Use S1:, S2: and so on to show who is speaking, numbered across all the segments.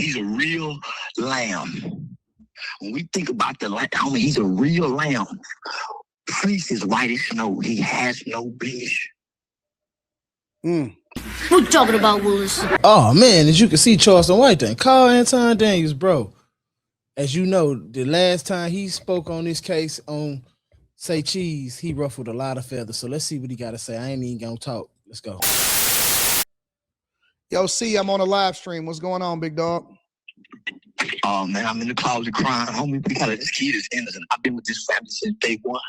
S1: He's a real lamb. When we think about the lamb, homie, he's a real lamb. Fleece is white as snow. He has no blemish.
S2: What you talking about, Willis?
S3: Oh man, as you can see, Charleston White thing. Call Anton Daniels, bro. As you know, the last time he spoke on this case on Say Cheese, he ruffled a lot of feathers. So let's see what he got to say. I ain't even gonna talk. Let's go.
S4: Yo, C, I'm on a live stream. What's going on, big dog?
S1: Oh man, I'm in the closet crying, homie. We got this kid is innocent. I've been with this family since day one.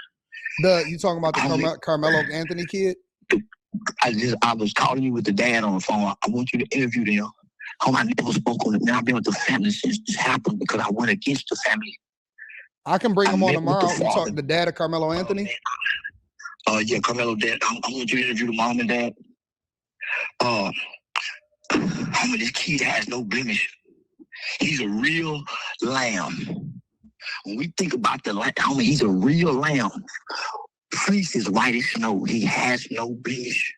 S4: You talking about the Carmelo Anthony kid?
S1: I was calling you with the dad on the phone. I want you to interview them. Homie, I never spoke on it. Man, I've been with the family since this happened because I went against the family.
S4: I can bring him on tomorrow. You talk the dad of Carmelo Anthony?
S1: Yeah, Carmelo dad. I want you to interview the mom and dad. Homie, this kid has no blemish. He's a real lamb. When we think about the lamb, homie, he's a real lamb. Fleece is white as snow. He has no blemish.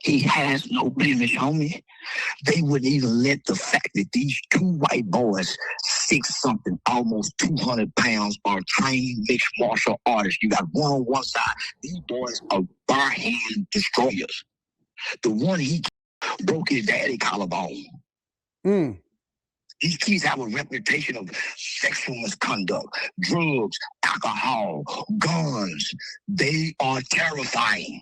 S1: He has no blemish, homie. They wouldn't even let the fact that these two white boys, 6-something, almost 200 pounds, are trained mixed martial artists. You got one on one side. These boys are bar hand destroyers. The one he broke his daddy collarbone. These kids have a reputation of sexual misconduct, drugs, alcohol, guns. They are terrifying.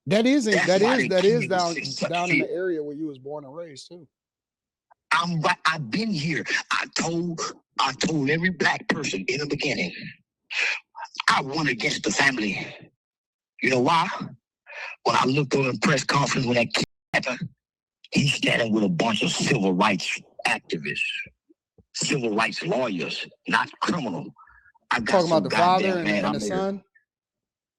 S4: That is down in the area where you was born and raised too.
S1: I've been here. I told every black person in the beginning, I won against the family. You know why? When I looked on the press conference when that kid happened, he's standing with a bunch of civil rights activists, civil rights lawyers, not criminal. I got
S4: talking about the father and the son.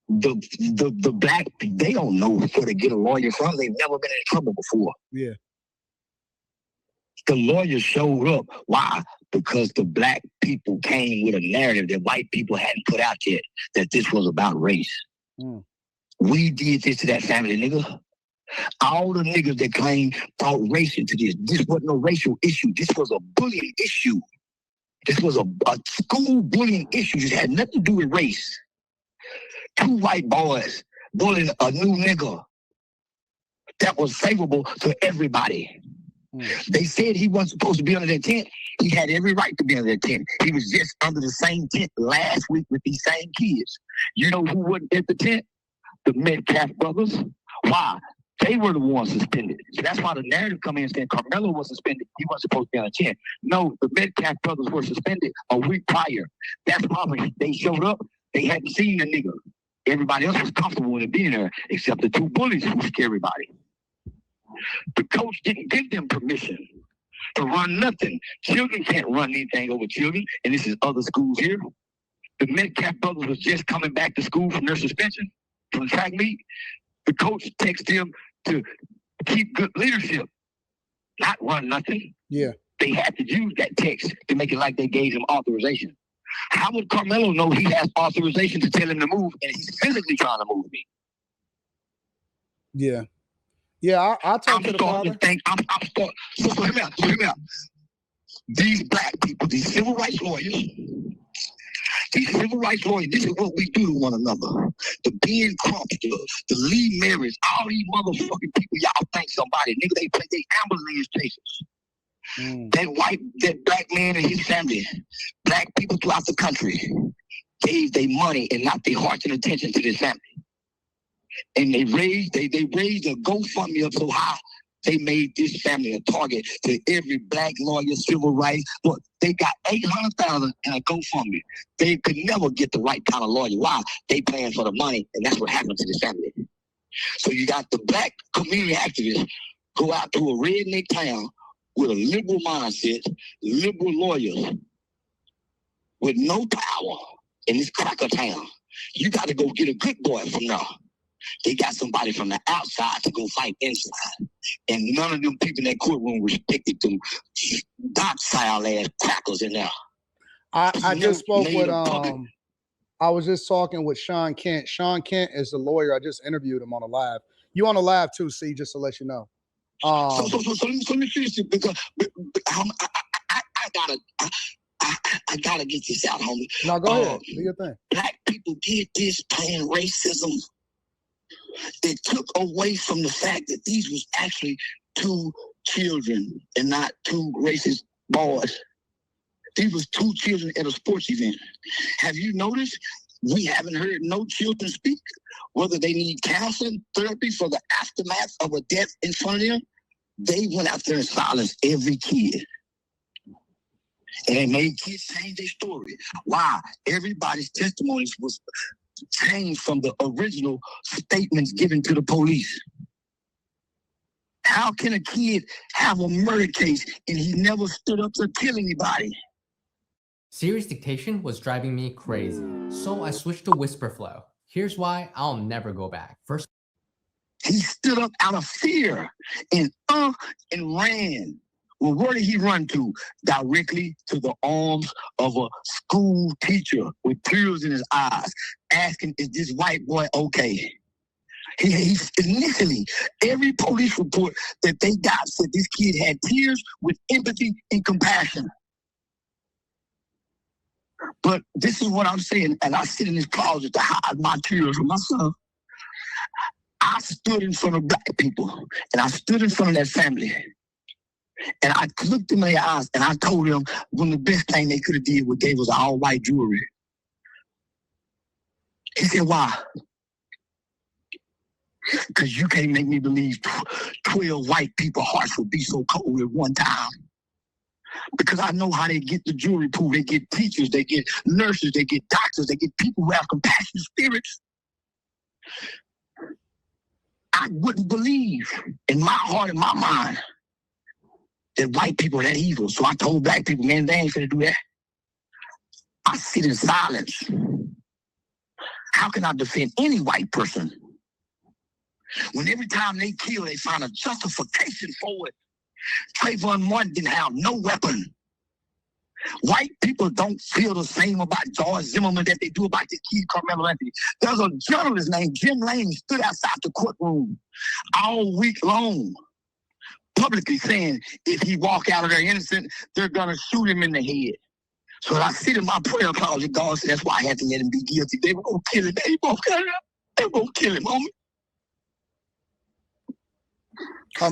S1: The black, they don't know where to get a lawyer from. They've never been in trouble before.
S4: Yeah.
S1: The lawyers showed up. Why? Because the black people came with a narrative that white people hadn't put out yet, that this was about race. We did this to that family, nigga. All the niggas that claim brought race into this. This wasn't a racial issue. This was a bullying issue. This was a school bullying issue. This had nothing to do with race. Two white boys bullying a new nigga that was favorable to everybody. They said he wasn't supposed to be under that tent. He had every right to be under that tent. He was just under the same tent last week with these same kids. You know who wasn't at the tent? The Metcalf brothers. Why? They were the ones suspended. So that's why the narrative come in saying Carmelo was suspended. He wasn't supposed to be on the tent. No, the Metcalf brothers were suspended a week prior. That's why when they showed up, they hadn't seen the nigga. Everybody else was comfortable with it being there, except the two bullies who scared everybody. The coach didn't give them permission to run nothing. Children can't run anything over children, and this is other schools here. The Metcalf brothers was just coming back to school from their suspension from the track meet. The coach texted them to keep good leadership, not run nothing.
S4: Yeah.
S1: They had to use that text to make it like they gave him authorization. How would Carmelo know he has authorization to tell him to move and he's physically trying to move me?
S4: Yeah. Yeah, I'll talk to the father.
S1: So hear me out. These black people, these civil rights lawyers, this is what we do to one another. The Ben Crump, the Lee Marys, all these motherfucking people, y'all think somebody, nigga, they ambulance chasers. That black man and his family, black people throughout the country, gave their money and not their hearts and attention to this family. And they raised a GoFundMe up so high, they made this family a target to every black lawyer, civil rights. Look, they got $800,000 in a GoFundMe. They could never get the right kind of lawyer. Why? They paying for the money, and that's what happened to this family. So you got the black community activists go out to a redneck town with a liberal mindset, liberal lawyers, with no power in this cracker town. You got to go get a good boy from now. They got somebody from the outside to go fight inside. And none of them people in that courtroom respected them docile ass crackers in there.
S4: I just spoke with I was just talking with Sean Kent. Sean Kent is the lawyer. I just interviewed him on a live. You on a live too, C, just to let you know.
S1: So let me finish it because I gotta get this out, homie.
S4: No, go ahead. Do your thing.
S1: Black people did this playing racism. It took away from the fact that these was actually two children and not two racist boys. These was two children at a sports event. Have you noticed we haven't heard no children speak, whether they need counseling, therapy for the aftermath of a death in front of them? They went out there and silenced every kid. And they made kids change their story. Why? Everybody's testimonies was changed from the original statements given to the police. How can a kid have a murder case and he never stood up to kill anybody?
S5: Serious dictation was driving me crazy, so I switched to whisper flow. Here's why I'll never go back. First,
S1: he stood up out of fear and ran. Well, where did he run to? Directly to the arms of a school teacher with tears in his eyes, asking, is this white boy okay? He initially, every police report that they got said this kid had tears with empathy and compassion. But this is what I'm saying, and I sit in this closet to hide my tears from myself. I stood in front of black people, and I stood in front of that family. And I looked them in their eyes, and I told them one of the best thing they could have did was gave us all white jewelry. He said, why? Because you can't make me believe 12 white people's hearts would be so cold at one time. Because I know how they get the jewelry pool. They get teachers, they get nurses, they get doctors, they get people who have compassionate spirits. I wouldn't believe in my heart and my mind that white people are that evil. So I told black people, man, they ain't gonna do that. I sit in silence. How can I defend any white person when every time they kill, they find a justification for it? Trayvon Martin didn't have no weapon. White people don't feel the same about George Zimmerman that they do about this kid, Carmelo Anthony. There's a journalist named Jim Lane stood outside the courtroom all week long, publicly saying if he walk out of there innocent, they're going to shoot him in the head. So I sit in my prayer closet, God said, that's why I had to let him be guilty. They were going to kill him. They were going to kill him, homie.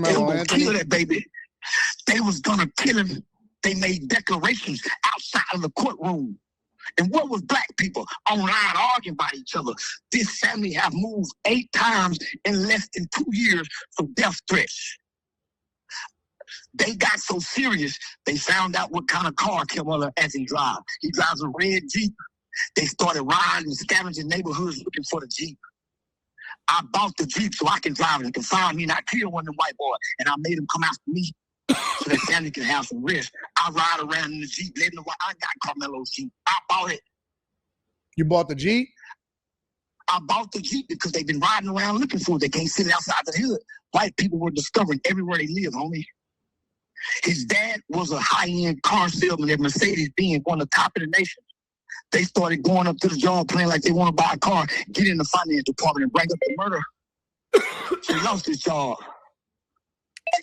S1: They were going to kill that baby. They was going to kill him. They made declarations outside of the courtroom. And what was black people online arguing about each other? This family have moved 8 times in less than 2 years from death threats. They got so serious, they found out what kind of car Carmelo Anthony drives. He drives a red Jeep. They started riding and scavenging neighborhoods looking for the Jeep. I bought the Jeep so I can drive it and can find me and I kill one of them white boys. And I made him come after me so that family can have some rest. I ride around in the Jeep, letting them know I got Carmelo's Jeep. I bought it.
S4: You bought the Jeep?
S1: I bought the Jeep because they've been riding around looking for it. They can't sit outside the hood. White people were discovering everywhere they live, homie. His dad was a high-end car salesman at Mercedes-Benz, one of the top in the nation. They started going up to the job playing like they want to buy a car, get in the finance department and bring up the murder. So he lost his job.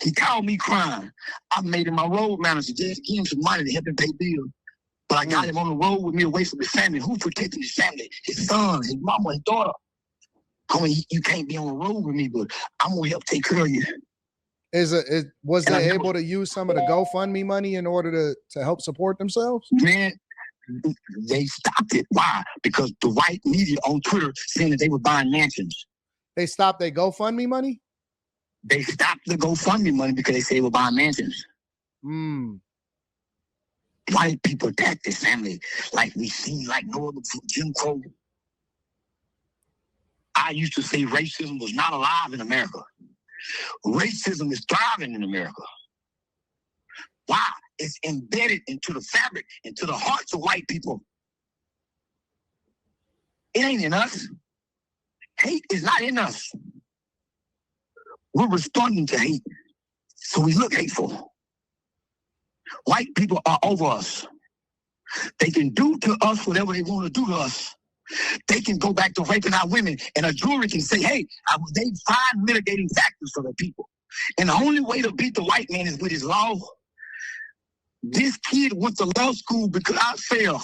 S1: He called me crying. I made him my road manager just to give him some money to help him pay bills. But I got him on the road with me away from his family. Who protected his family? His son, his mama, his daughter. Homie, you can't be on the road with me, but I'm going to help take care of you.
S4: Was they able to use some of the GoFundMe money in order to help support themselves?
S1: Man, they stopped it. Why? Because the white media on Twitter saying that they were buying mansions.
S4: They stopped their GoFundMe money?
S1: They stopped the GoFundMe money because they said they were buying mansions. White people attacked this family like we seen like no other Jim Crow. I used to say racism was not alive in America. Racism is thriving in America. Why? It's embedded into the fabric, into the hearts of white people. It ain't in us. Hate is not in us. We're responding to hate, so we look hateful. White people are over us. They can do to us whatever they want to do to us. They can go back to raping our women, and a jury can say, hey, they find mitigating factors for the people. And the only way to beat the white man is with his law. This kid went to law school because I failed.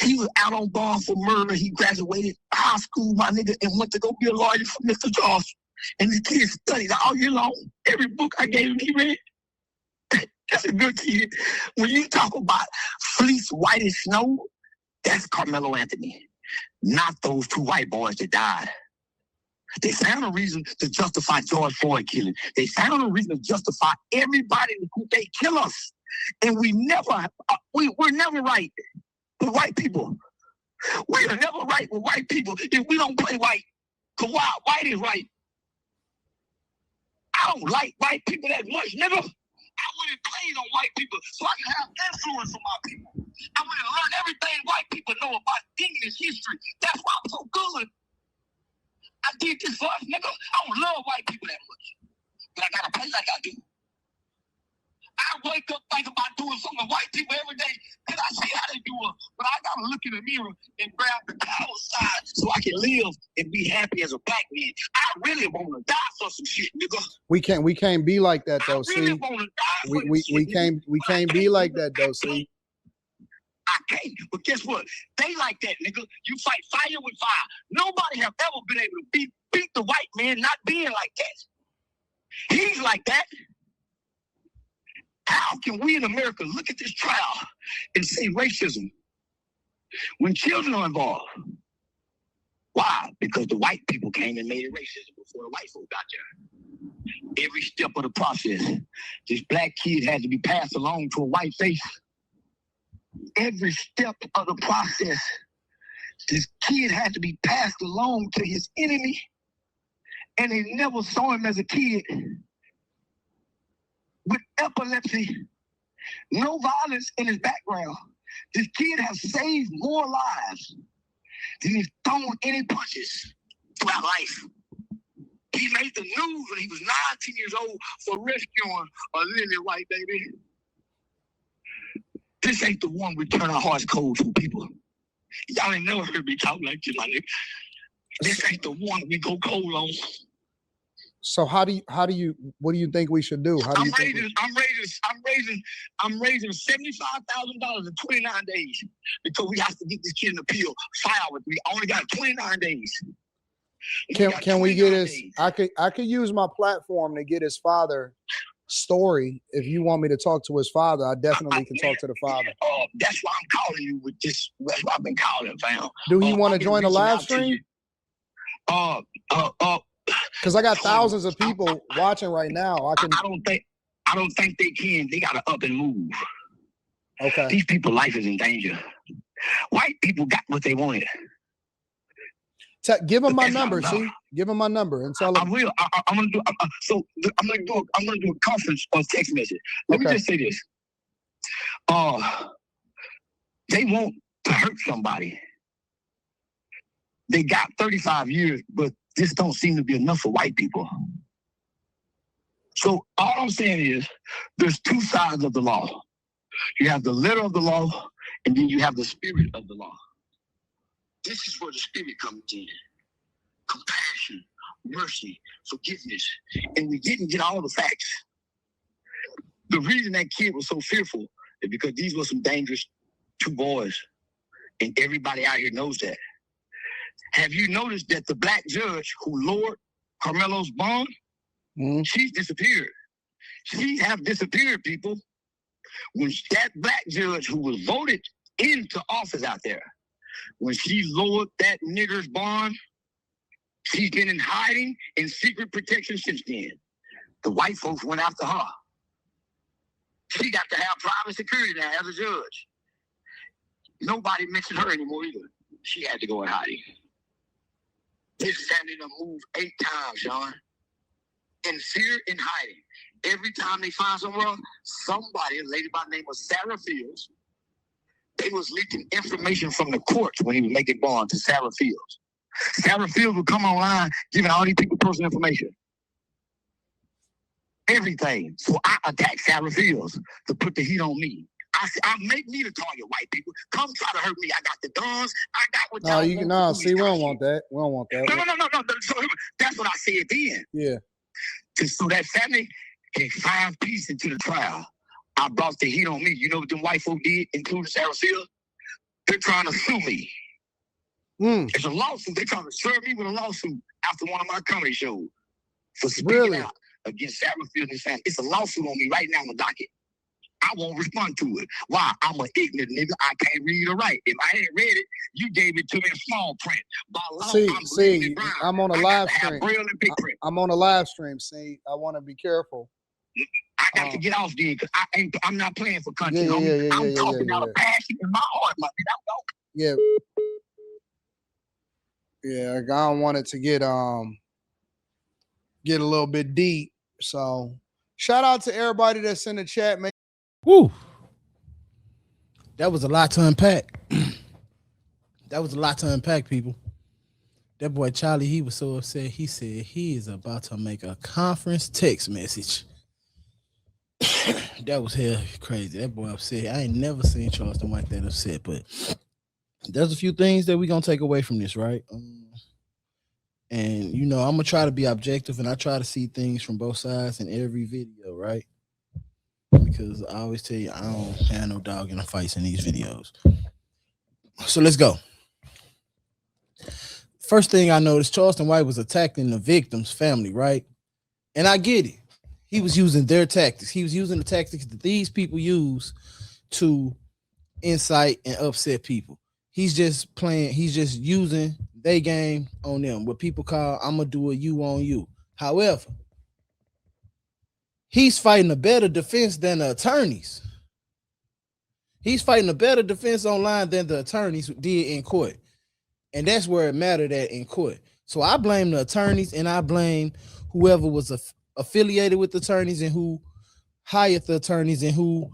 S1: He was out on bond for murder. He graduated high school, my nigga, and went to go be a lawyer for Mr. Charleston. And the kid studied all year long. Every book I gave him, he read. That's a good kid. When you talk about fleece white as snow, that's Carmelo Anthony, not those two white boys that died. They found a reason to justify George Floyd killing. They found a reason to justify everybody who they kill us. And we're never right with white people. We are never right with white people if we don't play white. Because white is right. I don't like white people that much, nigga. I went and played on white people so I can have influence on my people. I went and learned everything white people know about English history. That's why I'm so good. I did this for us, nigga. I don't love white people that much. But I gotta play like I do. I wake up thinking about doing something with white people every day because I see how they do it. But I gotta look in the mirror and grab the cow side so I can live and be happy as a black man. I really wanna die for some shit, nigga.
S4: We can't be like that though.
S1: I really
S4: see,
S1: wanna die for some shit,
S4: we can't be like that though. See,
S1: I can't. But guess what? They like that, nigga. You fight fire with fire. Nobody have ever been able to beat the white man not being like that. He's like that. How can we in America look at this trial and say racism when children are involved? Why? Because the white people came and made it racism before the white folk got there. Every step of the process, this black kid had to be passed along to a white face. Every step of the process, this kid had to be passed along to his enemy, and they never saw him as a kid. With epilepsy, no violence in his background. This kid has saved more lives than he's thrown any punches throughout life. He made the news when he was 19 years old for rescuing a lily white baby. This ain't the one we turn our hearts cold to people. Y'all ain't never heard me talk like this, my nigga. This ain't the one we go cold on.
S4: So what do you think we should do?
S1: I'm raising $75,000 in 29 days because we have to get this kid an appeal filed. We only got 29 days.
S4: Can we get his? I could use my platform to get his father story. If you want me to talk to his father, I definitely can talk to the father.
S1: That's why I'm calling you with this. That's why I've been calling, fam.
S4: Do you want to join a live stream? Because I got thousands of people watching right now. I don't
S1: think they can. They gotta up and move.
S4: Okay.
S1: These people's life is in danger. White people got what they wanted.
S4: Give them my number. See, give them my number and tell them.
S1: I will. I'm gonna do. I'm gonna do a conference or text message. Let me just say this. They want to hurt somebody. They got 35 years, but this don't seem to be enough for white people. So all I'm saying is there's two sides of the law. You have the letter of the law, and then you have the spirit of the law. This is where the spirit comes in. Compassion, mercy, forgiveness. And we didn't get all the facts. The reason that kid was so fearful is because these were some dangerous two boys. And everybody out here knows that. Have you noticed that the black judge who lowered Carmelo's bond, she's disappeared. She have disappeared, people. When that black judge who was voted into office out there, when she lowered that nigger's bond, she's been in hiding in secret protection since then. The white folks went after her. She got to have private security now as a judge. Nobody mentioned her anymore either. She had to go in hiding. This family done moved 8 times, Sean. In fear and hiding. Every time they find somewhere, somebody, a lady by the name of Sarah Fields, they was leaking information from the courts when he was making bond to Sarah Fields. Sarah Fields would come online giving all these people personal information. Everything. So I attacked Sarah Fields to put the heat on me. I make me the target, white people. Come try to hurt me. I got the guns. I got what
S4: see, we don't want that. We don't want that.
S1: No. So that's what I said then.
S4: Yeah.
S1: So that family can find peace into the trial. I brought the heat on me. You know what them white folk did, including Sarah Field? They're trying to sue me. It's a lawsuit. They're trying to serve me with a lawsuit after one of my comedy shows for speaking out against Sarah Field and his family. It's a lawsuit on me right now on the docket. I won't respond to it. Why? I'm an ignorant nigga. I can't read or write. If I ain't read it, you gave it to me in small print. By law,
S4: I'm on a live stream. I'm on a live stream. See, I want to be careful.
S1: I got to get off there because I'm not playing for country. I'm talking out of passion in my heart, my nigga.
S4: Yeah, I don't want it to get a little bit deep. So shout out to everybody that's in the chat, man.
S3: Woo. That was a lot to unpack. That was a lot to unpack, people. That boy Charlie, he was so upset. He said he is about to make a conference text message. That was hell crazy. That boy upset. I ain't never seen Charleston like that upset, but there's a few things that we're going to take away from this, right? And, you know, I'm going to try to be objective, and I try to see things from both sides in every video, right? Because I always tell you, I don't have no dog in the fights in these videos. So let's go. First thing I noticed, Charleston White was attacking the victim's family, right? And I get it. He was using their tactics. He was using the tactics that these people use to incite and upset people. He's just using their game on them. What people call, I'm going to do a you on you. However, he's fighting a better defense than the attorneys. He's fighting a better defense online than the attorneys did in court. And that's where it mattered at in court. So I blame the attorneys, and I blame whoever was affiliated with the attorneys and who hired the attorneys and who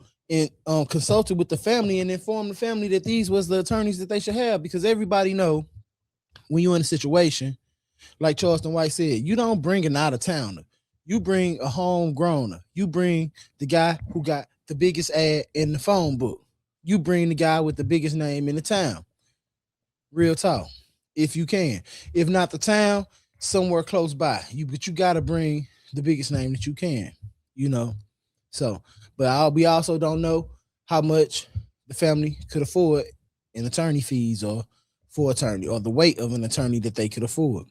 S3: consulted with the family and informed the family that these was the attorneys that they should have. Because everybody know when you're in a situation, like Charleston White said, you don't bring an out-of-towner. You bring a homegrowner. You bring the guy who got the biggest ad in the phone book. You bring the guy with the biggest name in the town. Real talk. If you can. If not the town, somewhere close by. But you got to bring the biggest name that you can, you know. So, but we also don't know how much the family could afford in attorney fees or for attorney, or the weight of an attorney that they could afford.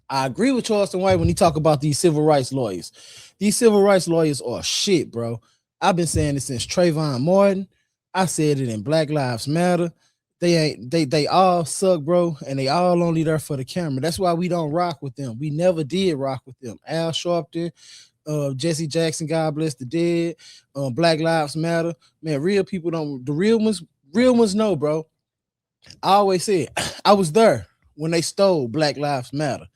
S3: I agree with Charleston White when he talk about these civil rights lawyers. These civil rights lawyers are shit, bro. I've been saying it since Trayvon Martin. I said it in Black Lives Matter. They all suck, bro, and they all only there for the camera. That's why we don't rock with them. We never did rock with them. Al Sharpton, Jesse Jackson, God bless the dead, Black Lives Matter. Man, real people don't, the real ones know, bro. I always said, I was there when they stole Black Lives Matter,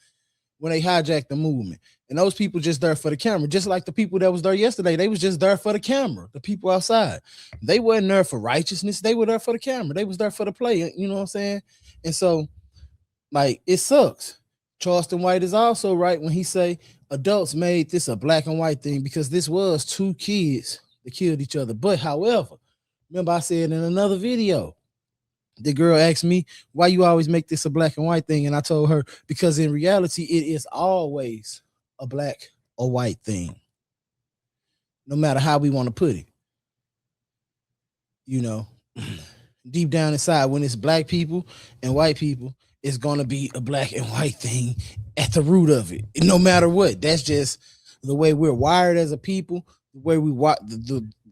S3: when they hijacked the movement. And those people just there for the camera, just like the people that was there yesterday. They was just there for the camera, the people outside. They wasn't there for righteousness. They were there for the camera. They was there for the play, you know what I'm saying? And so, like, it sucks. Charleston White is also right when he say adults made this a black and white thing because this was two kids that killed each other. But however, remember I said in another video, the girl asked me, why you always make this a black and white thing? And I told her, because in reality, it is always a black or white thing. No matter how we want to put it. You know, deep down inside, when it's black people and white people, it's going to be a black and white thing at the root of it. No matter what. That's just the way we're wired as a people, the way we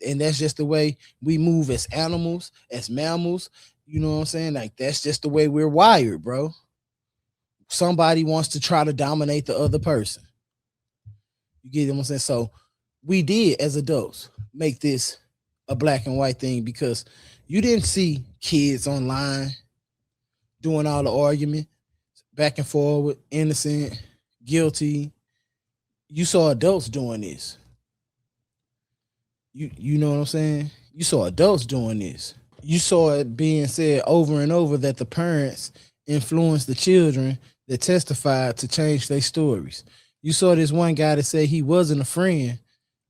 S3: and that's just the way we move as animals, as mammals. You know what I'm saying? Like, that's just the way we're wired, bro. Somebody wants to try to dominate the other person. You get what I'm saying? So we did, as adults, make this a black and white thing because you didn't see kids online doing all the argument, back and forward, innocent, guilty. You saw adults doing this. You know what I'm saying? You saw adults doing this. You saw it being said over and over that the parents influenced the children that testified to change their stories. You saw this one guy that said he wasn't a friend,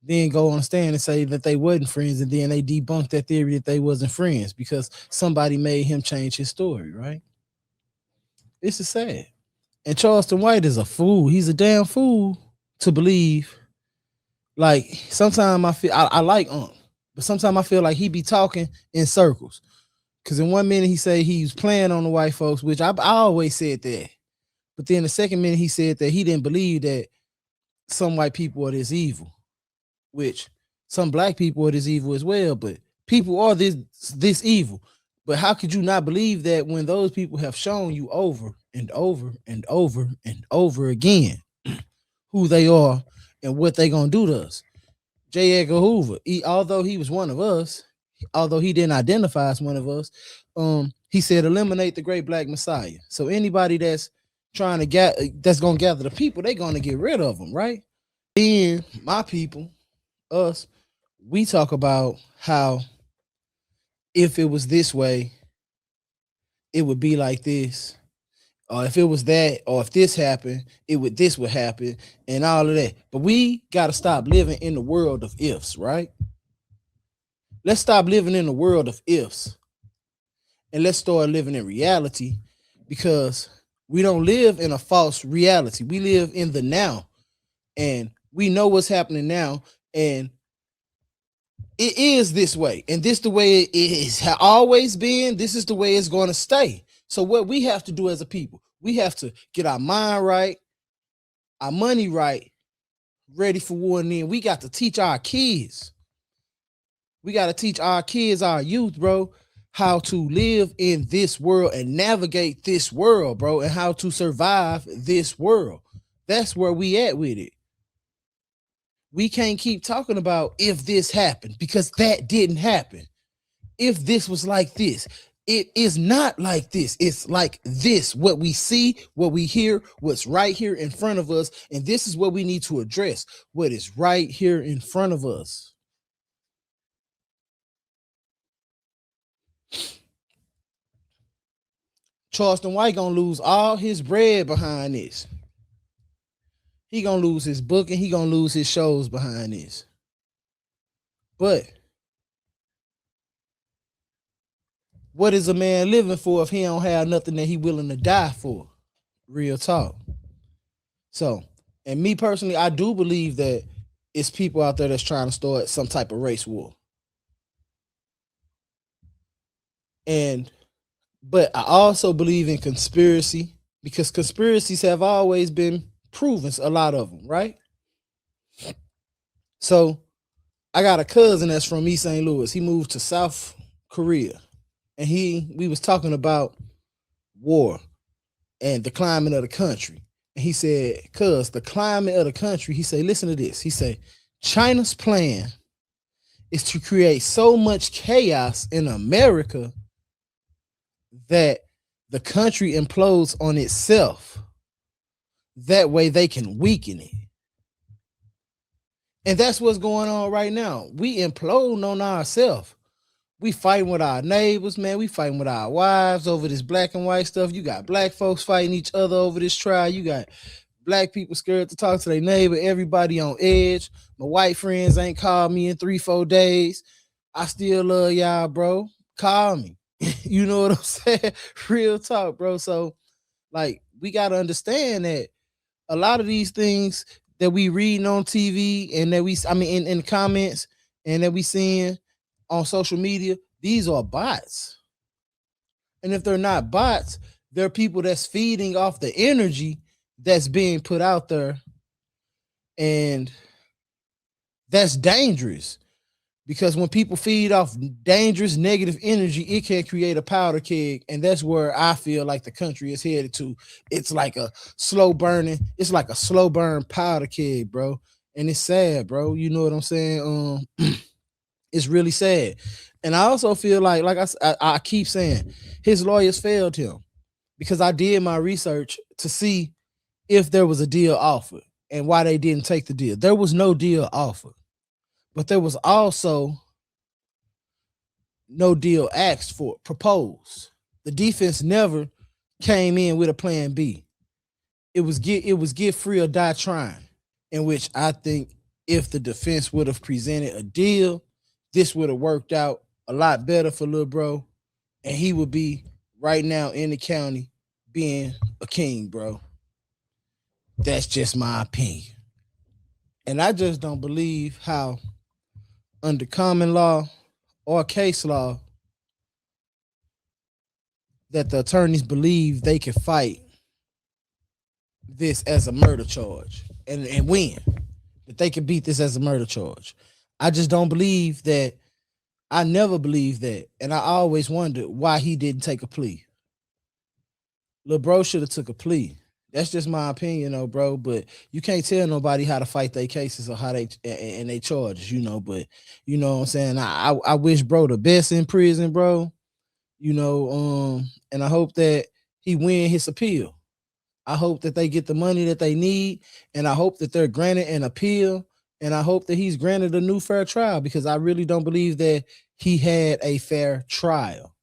S3: then go on stand and say that they wasn't friends, and then they debunked that theory that they wasn't friends because somebody made him change his story, right? This is sad. And Charleston White is a fool. He's a damn fool to believe. Like sometimes I feel I like but sometimes I feel like he be talking in circles. Cause in 1 minute he say he's playing on the white folks, which I always said that. But then the second minute he said that he didn't believe that some white people are this evil, which some black people are this evil as well. But people are this evil. But how could you not believe that when those people have shown you over and over and over and over again who they are and what they gonna do to us? J. Edgar Hoover, although he was one of us, although he didn't identify as one of us, he said eliminate the great black messiah. So anybody that's trying to that's gonna gather the people, they're gonna get rid of them, right? Then my people, us, we talk about how if it was this way, it would be like this. Or if it was that, or if this happened, this would happen, and all of that. But we gotta stop living in the world of ifs, right? Let's stop living in the world of ifs. And let's start living in reality, because we don't live in a false reality. We live in the now. And we know what's happening now. And it is this way. And this the way it is always been. This is the way it's going to stay. So what we have to do as a people, we have to get our mind right, our money right, ready for war. And then we got to teach our kids. We got to teach our kids, our youth, bro, how to live in this world and navigate this world, bro, and how to survive this world. That's where we at with it. We can't keep talking about if this happened, because that didn't happen. If this was like this, it is not like this. It's like this, what we see, what we hear, what's right here in front of us. And this is what we need to address, what is right here in front of us. Charleston White gonna lose all his bread behind this. He gonna lose his book and he gonna lose his shows behind this. But what is a man living for if he don't have nothing that he willing to die for? Real talk. So, and me personally, I do believe that it's people out there that's trying to start some type of race war. But I also believe in conspiracy, because conspiracies have always been proven, a lot of them, right? So I got a cousin that's from East St. Louis. He moved to South Korea, and we was talking about war and the climate of the country. And he said, cuz the climate of the country, he said, listen to this. He said, China's plan is to create so much chaos in America that the country implodes on itself. That way they can weaken it. And that's what's going on right now. We implode on ourselves. We fighting with our neighbors, man. We fighting with our wives over this black and white stuff. You got black folks fighting each other over this trial. You got black people scared to talk to their neighbor. Everybody on edge. My white friends ain't called me in 3-4 days. I still love y'all, bro. Call me. You know what I'm saying? Real talk, bro. So, like, we got to understand that a lot of these things that we reading on TV and that in the comments and that we seeing on social media, these are bots. And if they're not bots, they're people that's feeding off the energy that's being put out there. And that's dangerous. Because when people feed off dangerous, negative energy, it can create a powder keg. And that's where I feel like the country is headed to. It's like a slow burn powder keg, bro. And it's sad, bro. You know what I'm saying? It's really sad. And I also feel like I keep saying, his lawyers failed him, because I did my research to see if there was a deal offered and why they didn't take the deal. There was no deal offered. But there was also no deal asked for, proposed. The defense never came in with a plan B. It was get free or die trying, in which I think if the defense would have presented a deal, this would have worked out a lot better for Lil Bro, and he would be right now in the county being a king, bro. That's just my opinion. And I just don't believe how under common law or case law that the attorneys believe they can fight this as a murder charge and win. That they can beat this as a murder charge. I just don't believe that. I never believed that. And I always wondered why he didn't take a plea. Lil bro should have took a plea. That's just my opinion, though, bro. But you can't tell nobody how to fight their cases or how they and they charges, you know. But you know what I'm saying? I wish bro the best in prison, bro. You know, and I hope that he win his appeal. I hope that they get the money that they need, and I hope that they're granted an appeal, and I hope that he's granted a new fair trial, because I really don't believe that he had a fair trial.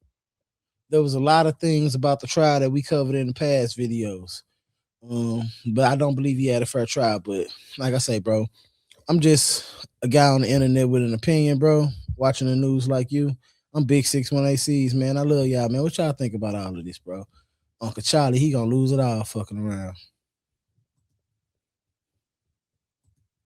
S3: There was a lot of things about the trial that we covered in the past videos. But I don't believe he had a fair trial. But like I say, bro, I'm just a guy on the internet with an opinion, bro, watching the news like you. I'm Big 618Cs, man. I love y'all, man. What y'all think about all of this, bro? Uncle Charlie, he gonna lose it all fucking around.